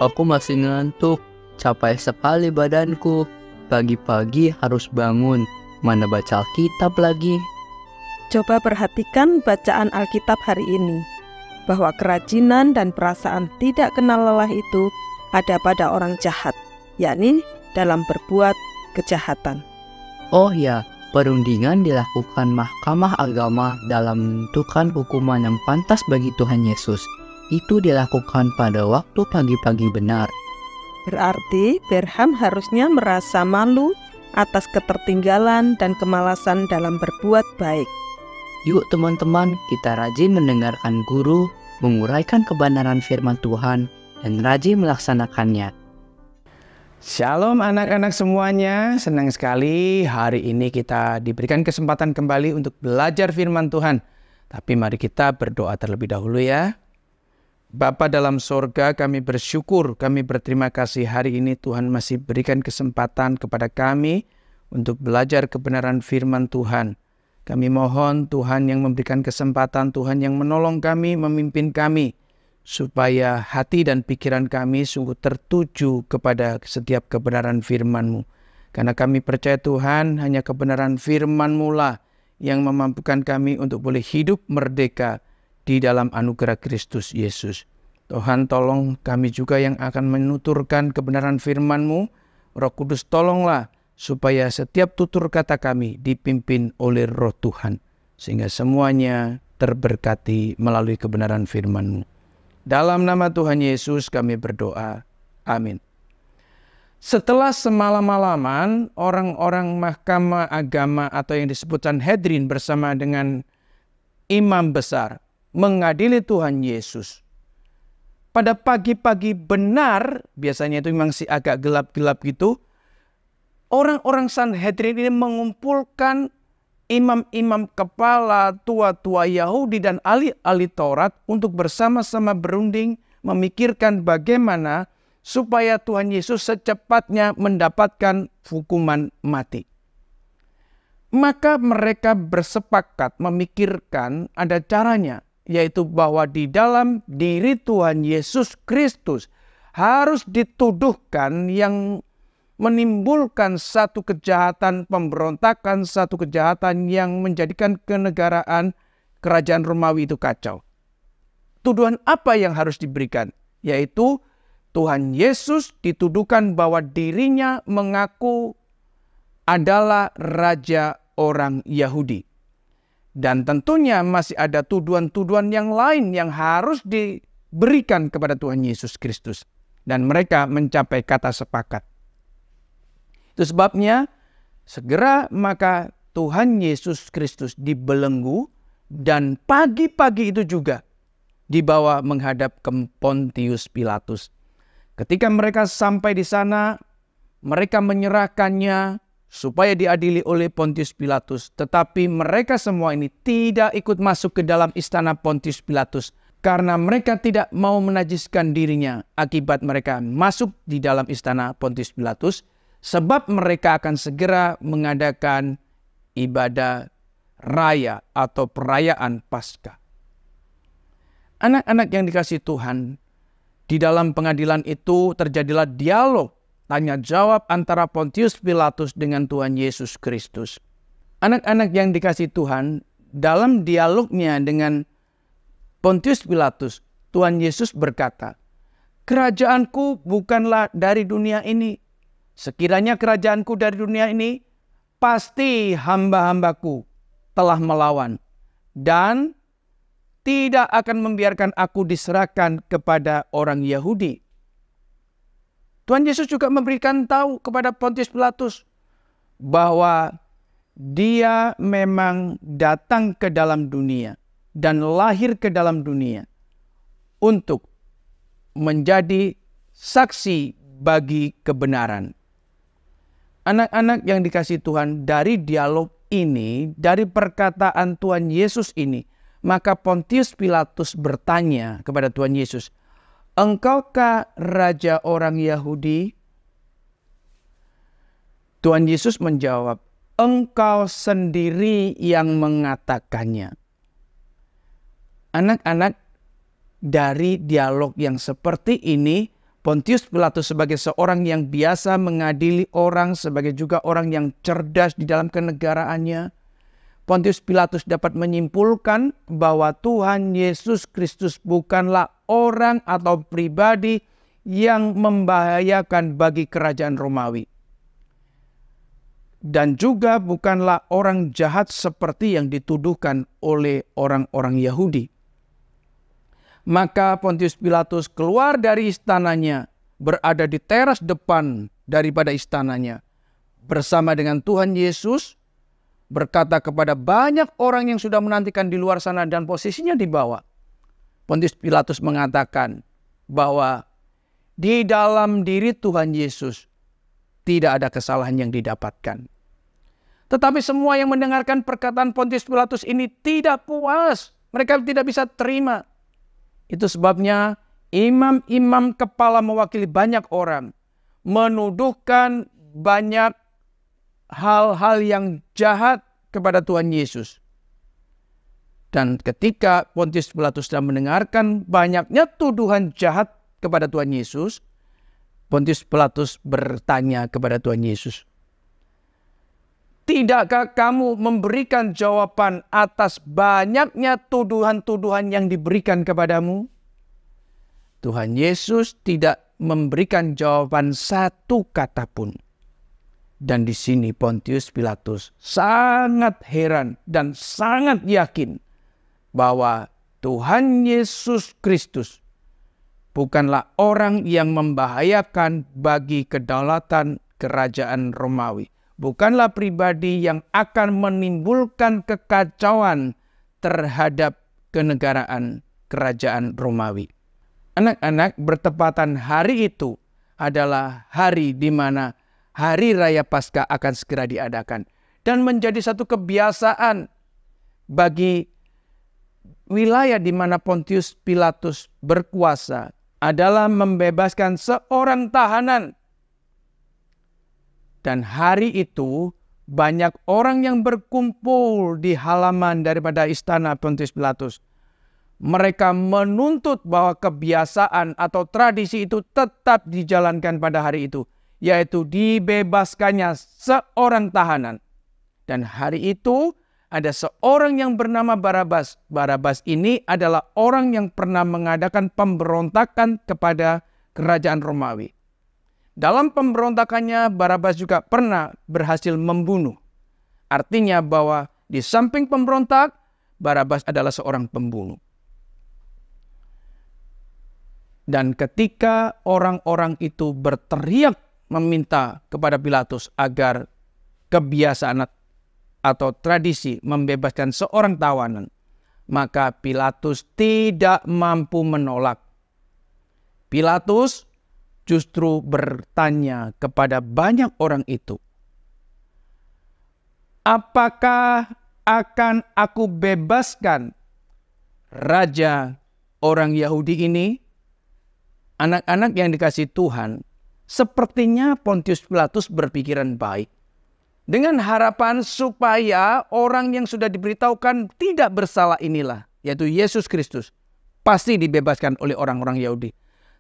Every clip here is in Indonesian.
Aku masih ngantuk, capek sekali badanku. Pagi-pagi harus bangun, mana baca Alkitab lagi. Coba perhatikan bacaan Alkitab hari ini, bahwa kerajinan dan perasaan tidak kenal lelah itu ada pada orang jahat, yakni dalam berbuat kejahatan. Oh ya, perundingan dilakukan Mahkamah Agama dalam menentukan hukuman yang pantas bagi Tuhan Yesus. Itu dilakukan pada waktu pagi-pagi benar. Berarti Berham harusnya merasa malu atas ketertinggalan dan kemalasan dalam berbuat baik. Yuk teman-teman, kita rajin mendengarkan guru, menguraikan kebenaran firman Tuhan, dan rajin melaksanakannya. Shalom anak-anak semuanya, senang sekali hari ini kita diberikan kesempatan kembali untuk belajar firman Tuhan. Tapi mari kita berdoa terlebih dahulu ya. Bapa dalam sorga, kami bersyukur, kami berterima kasih hari ini Tuhan masih berikan kesempatan kepada kami untuk belajar kebenaran firman Tuhan. Kami mohon Tuhan yang memberikan kesempatan, Tuhan yang menolong kami, memimpin kami, supaya hati dan pikiran kami sungguh tertuju kepada setiap kebenaran firman-Mu. Karena kami percaya Tuhan, hanya kebenaran firman-Mu lah yang memampukan kami untuk boleh hidup merdeka di dalam anugerah Kristus Yesus. Tuhan tolong kami juga yang akan menuturkan kebenaran firman-Mu. Roh Kudus tolonglah supaya setiap tutur kata kami dipimpin oleh Roh Tuhan. Sehingga semuanya terberkati melalui kebenaran firman-Mu. Dalam nama Tuhan Yesus kami berdoa. Amin. Setelah semalam-malaman orang-orang Mahkamah Agama atau yang disebut Sanhedrin bersama dengan imam besar mengadili Tuhan Yesus. Pada pagi-pagi benar, biasanya itu memang agak gelap-gelap gitu, orang-orang Sanhedrin ini mengumpulkan imam-imam kepala, tua-tua Yahudi dan ahli-ahli Taurat untuk bersama-sama berunding memikirkan bagaimana supaya Tuhan Yesus secepatnya mendapatkan hukuman mati. Maka mereka bersepakat memikirkan ada caranya, yaitu bahwa di dalam diri Tuhan Yesus Kristus harus dituduhkan yang menimbulkan satu kejahatan pemberontakan, satu kejahatan yang menjadikan kenegaraan kerajaan Romawi itu kacau. Tuduhan apa yang harus diberikan? Yaitu Tuhan Yesus dituduhkan bahwa dirinya mengaku adalah raja orang Yahudi. Dan tentunya masih ada tuduhan-tuduhan yang lain yang harus diberikan kepada Tuhan Yesus Kristus. Dan mereka mencapai kata sepakat. Itu sebabnya segera maka Tuhan Yesus Kristus dibelenggu dan pagi-pagi itu juga dibawa menghadap ke Pontius Pilatus. Ketika mereka sampai di sana, mereka menyerahkannya supaya diadili oleh Pontius Pilatus. Tetapi mereka semua ini tidak ikut masuk ke dalam istana Pontius Pilatus. Karena mereka tidak mau menajiskan dirinya akibat mereka masuk di dalam istana Pontius Pilatus. Sebab mereka akan segera mengadakan ibadah raya atau perayaan Paskah. Anak-anak yang dikasihi Tuhan, di dalam pengadilan itu terjadilah dialog tanya jawab antara Pontius Pilatus dengan Tuhan Yesus Kristus. Anak-anak yang dikasihi Tuhan, dalam dialognya dengan Pontius Pilatus, Tuhan Yesus berkata, "Kerajaanku bukanlah dari dunia ini. Sekiranya kerajaanku dari dunia ini, pasti hamba-hambaku telah melawan dan tidak akan membiarkan aku diserahkan kepada orang Yahudi." Tuhan Yesus juga memberikan tahu kepada Pontius Pilatus bahwa dia memang datang ke dalam dunia dan lahir ke dalam dunia untuk menjadi saksi bagi kebenaran. Anak-anak yang dikasihi Tuhan, dari dialog ini, dari perkataan Tuhan Yesus ini, maka Pontius Pilatus bertanya kepada Tuhan Yesus, "Engkaukah raja orang Yahudi?" Tuhan Yesus menjawab, "Engkau sendiri yang mengatakannya." Anak-anak, dari dialog yang seperti ini, Pontius Pilatus sebagai seorang yang biasa mengadili orang, sebagai juga orang yang cerdas di dalam kenegaraannya, Pontius Pilatus dapat menyimpulkan bahwa Tuhan Yesus Kristus bukanlah orang atau pribadi yang membahayakan bagi kerajaan Romawi. Dan juga bukanlah orang jahat seperti yang dituduhkan oleh orang-orang Yahudi. Maka Pontius Pilatus keluar dari istananya, berada di teras depan daripada istananya, bersama dengan Tuhan Yesus, berkata kepada banyak orang yang sudah menantikan di luar sana dan posisinya di bawah. Pontius Pilatus mengatakan bahwa di dalam diri Tuhan Yesus tidak ada kesalahan yang didapatkan. Tetapi semua yang mendengarkan perkataan Pontius Pilatus ini tidak puas. Mereka tidak bisa terima. Itu sebabnya imam-imam kepala mewakili banyak orang menuduhkan banyak hal-hal yang jahat kepada Tuhan Yesus. Dan ketika Pontius Pilatus sudah mendengarkan banyaknya tuduhan jahat kepada Tuhan Yesus, Pontius Pilatus bertanya kepada Tuhan Yesus, "Tidakkah kamu memberikan jawaban atas banyaknya tuduhan-tuduhan yang diberikan kepadamu?" Tuhan Yesus tidak memberikan jawaban satu kata pun. Dan di sini Pontius Pilatus sangat heran dan sangat yakin bahwa Tuhan Yesus Kristus bukanlah orang yang membahayakan bagi kedaulatan kerajaan Romawi. Bukanlah pribadi yang akan menimbulkan kekacauan terhadap kenegaraan kerajaan Romawi. Anak-anak, bertepatan hari itu adalah hari di mana Hari Raya Paskah akan segera diadakan. Dan menjadi satu kebiasaan bagi wilayah di mana Pontius Pilatus berkuasa adalah membebaskan seorang tahanan. Dan hari itu banyak orang yang berkumpul di halaman daripada istana Pontius Pilatus. Mereka menuntut bahwa kebiasaan atau tradisi itu tetap dijalankan pada hari itu, yaitu dibebaskannya seorang tahanan. Dan hari itu ada seorang yang bernama Barabas. Barabas ini adalah orang yang pernah mengadakan pemberontakan kepada kerajaan Romawi. Dalam pemberontakannya, Barabas juga pernah berhasil membunuh. Artinya bahwa di samping pemberontak, Barabas adalah seorang pembunuh. Dan ketika orang-orang itu berteriak meminta kepada Pilatus agar kebiasaan atau tradisi membebaskan seorang tawanan, maka Pilatus tidak mampu menolak. Pilatus justru bertanya kepada banyak orang itu, "Apakah akan aku bebaskan raja orang Yahudi ini?" Anak-anak yang dikasihi Tuhan, sepertinya Pontius Pilatus berpikiran baik, dengan harapan supaya orang yang sudah diberitahukan tidak bersalah inilah, yaitu Yesus Kristus, pasti dibebaskan oleh orang-orang Yahudi.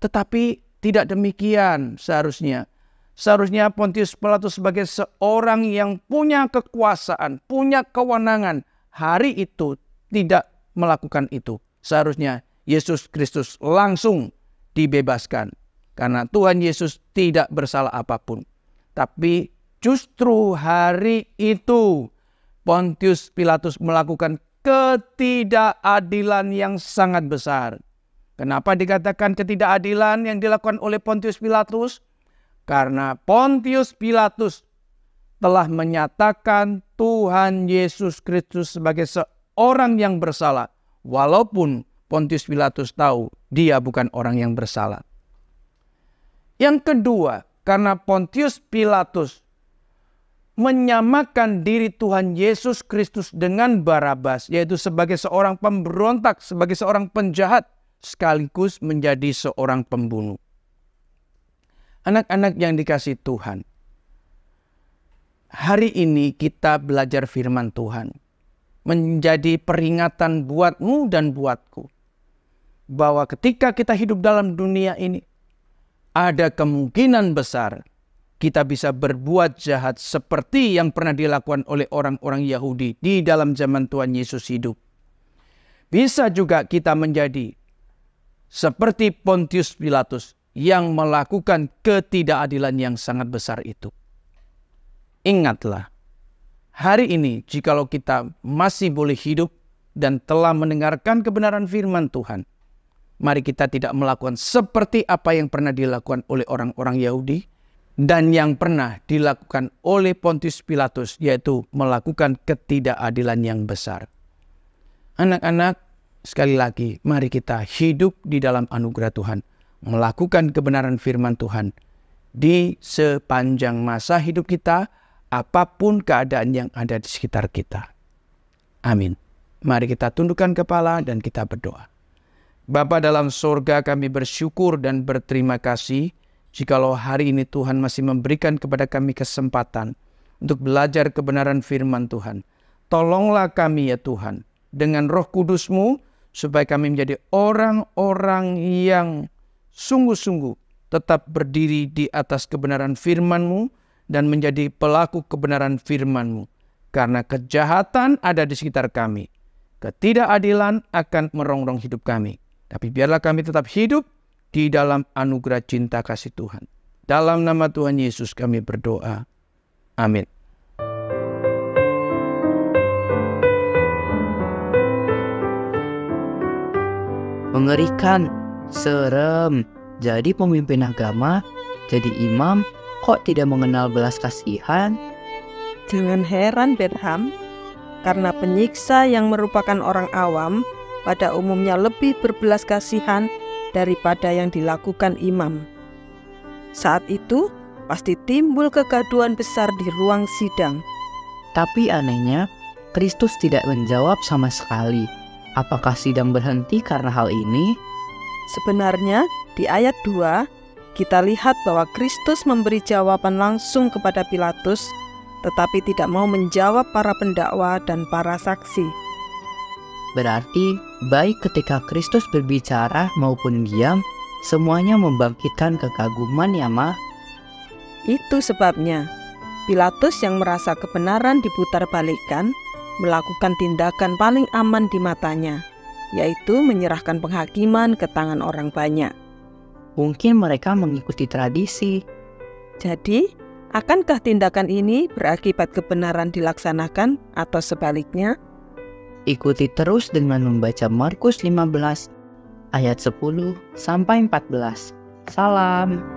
Tetapi tidak demikian seharusnya. Seharusnya Pontius Pilatus sebagai seorang yang punya kekuasaan, punya kewenangan, hari itu tidak melakukan itu. Seharusnya Yesus Kristus langsung dibebaskan. Karena Tuhan Yesus tidak bersalah apapun. Tapi justru hari itu Pontius Pilatus melakukan ketidakadilan yang sangat besar. Kenapa dikatakan ketidakadilan yang dilakukan oleh Pontius Pilatus? Karena Pontius Pilatus telah menyatakan Tuhan Yesus Kristus sebagai seorang yang bersalah. Walaupun Pontius Pilatus tahu dia bukan orang yang bersalah. Yang kedua, karena Pontius Pilatus menyamakan diri Tuhan Yesus Kristus dengan Barabas, yaitu sebagai seorang pemberontak, sebagai seorang penjahat, sekaligus menjadi seorang pembunuh. Anak-anak yang dikasihi Tuhan, hari ini kita belajar firman Tuhan, menjadi peringatan buatmu dan buatku, bahwa ketika kita hidup dalam dunia ini, ada kemungkinan besar kita bisa berbuat jahat seperti yang pernah dilakukan oleh orang-orang Yahudi di dalam zaman Tuhan Yesus hidup. Bisa juga kita menjadi seperti Pontius Pilatus yang melakukan ketidakadilan yang sangat besar itu. Ingatlah, hari ini jikalau kita masih boleh hidup dan telah mendengarkan kebenaran firman Tuhan, mari kita tidak melakukan seperti apa yang pernah dilakukan oleh orang-orang Yahudi dan yang pernah dilakukan oleh Pontius Pilatus, yaitu melakukan ketidakadilan yang besar. Anak-anak, sekali lagi, mari kita hidup di dalam anugerah Tuhan, melakukan kebenaran firman Tuhan di sepanjang masa hidup kita, apapun keadaan yang ada di sekitar kita. Amin. Mari kita tundukkan kepala dan kita berdoa. Bapa dalam sorga, kami bersyukur dan berterima kasih jikalau hari ini Tuhan masih memberikan kepada kami kesempatan untuk belajar kebenaran firman Tuhan. Tolonglah kami ya Tuhan dengan Roh Kudus-Mu supaya kami menjadi orang-orang yang sungguh-sungguh tetap berdiri di atas kebenaran firman-Mu dan menjadi pelaku kebenaran firman-Mu. Karena kejahatan ada di sekitar kami, ketidakadilan akan merongrong hidup kami. Tapi biarlah kami tetap hidup di dalam anugerah cinta kasih Tuhan. Dalam nama Tuhan Yesus kami berdoa. Amin. Mengerikan, serem. Jadi pemimpin agama, jadi imam, kok tidak mengenal belas kasihan? Jangan heran Berham, karena penyiksa yang merupakan orang awam pada umumnya lebih berbelas kasihan daripada yang dilakukan imam. Saat itu pasti timbul kegaduhan besar di ruang sidang. Tapi anehnya, Kristus tidak menjawab sama sekali. Apakah sidang berhenti karena hal ini? Sebenarnya di ayat 2 kita lihat bahwa Kristus memberi jawaban langsung kepada Pilatus, tetapi tidak mau menjawab para pendakwa dan para saksi. Berarti baik ketika Kristus berbicara maupun diam, semuanya membangkitkan kekaguman ya Ma? Itu sebabnya Pilatus yang merasa kebenaran diputarbalikkan melakukan tindakan paling aman di matanya, yaitu menyerahkan penghakiman ke tangan orang banyak. Mungkin mereka mengikuti tradisi. Jadi, akankah tindakan ini berakibat kebenaran dilaksanakan atau sebaliknya? Ikuti terus dengan membaca Markus 15 ayat 10 sampai 14. Salam.